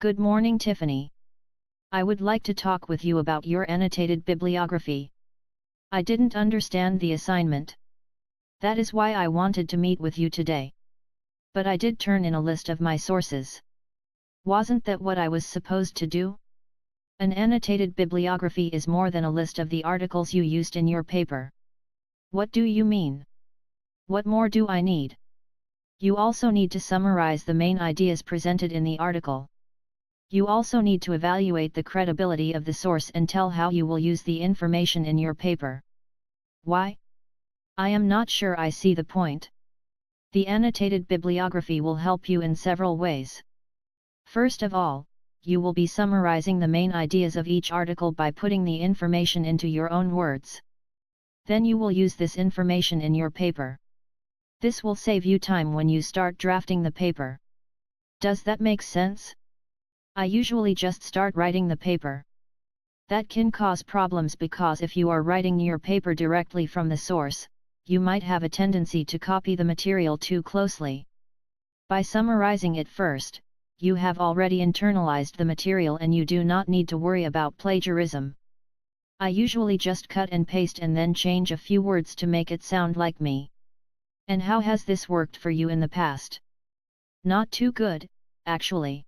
Good morning, Tiffany. I would like to talk with you about your annotated bibliography. I didn't understand the assignment. That is why I wanted to meet with you today. But I did turn in a list of my sources. Wasn't that what I was supposed to do? An annotated bibliography is more than a list of the articles you used in your paper. What do you mean? What more do I need? You also need to summarize the main ideas presented in the article. You also need to evaluate the credibility of the source and tell how you will use the information in your paper. Why? I am not sure I see the point. The annotated bibliography will help you in several ways. First of all, you will be summarizing the main ideas of each article by putting the information into your own words. Then you will use this information in your paper. This will save you time when you start drafting the paper. Does that make sense? I usually just start writing the paper. That can cause problems because if you are writing your paper directly from the source, you might have a tendency to copy the material too closely. By summarizing it first, you have already internalized the material and you do not need to worry about plagiarism. I usually just cut and paste and then change a few words to make it sound like me. And how has this worked for you in the past? Not too good, actually.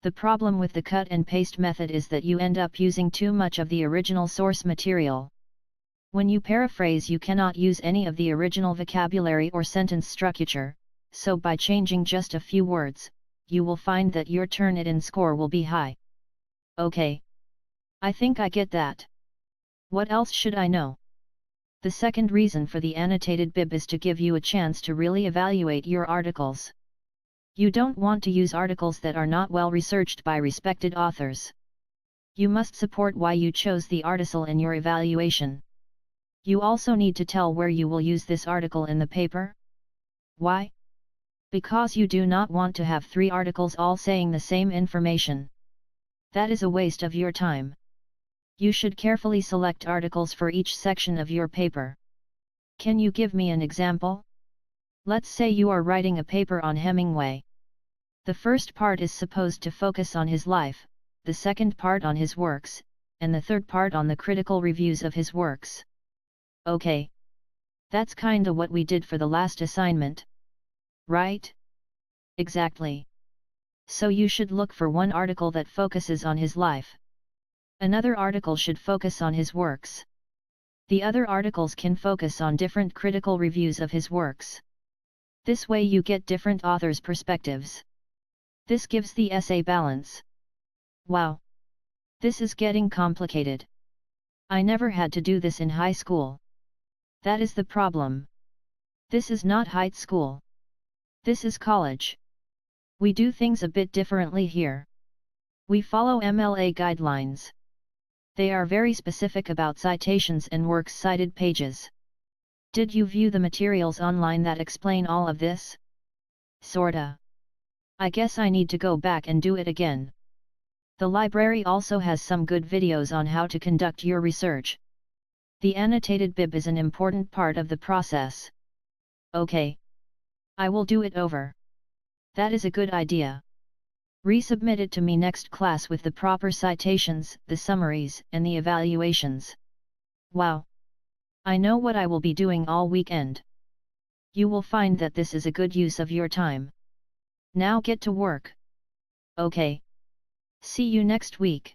The problem with the cut and paste method is that you end up using too much of the original source material. When you paraphrase, you cannot use any of the original vocabulary or sentence structure, so by changing just a few words, you will find that your Turnitin score will be high. Okay. I think I get that. What else should I know? The second reason for the annotated bib is to give you a chance to really evaluate your articles. You don't want to use articles that are not well researched by respected authors. You must support why you chose the article in your evaluation. You also need to tell where you will use this article in the paper. Why? Because you do not want to have 3 articles all saying the same information. That is a waste of your time. You should carefully select articles for each section of your paper. Can you give me an example? Let's say you are writing a paper on Hemingway. The first part is supposed to focus on his life, the second part on his works, and the third part on the critical reviews of his works. Okay. That's kinda what we did for the last assignment. Right? Exactly. So you should look for one article that focuses on his life. Another article should focus on his works. The other articles can focus on different critical reviews of his works. This way you get different authors' perspectives. This gives the essay balance. Wow! This is getting complicated. I never had to do this in high school. That is the problem. This is not high school. This is college. We do things a bit differently here. We follow MLA guidelines. They are very specific about citations and works cited pages. Did you view the materials online that explain all of this? Sorta. I guess I need to go back and do it again. The library also has some good videos on how to conduct your research. The annotated bib is an important part of the process. Okay. I will do it over. That is a good idea. Resubmit it to me next class with the proper citations, the summaries, and the evaluations. Wow! I know what I will be doing all weekend. You will find that this is a good use of your time. Now get to work. Okay. See you next week.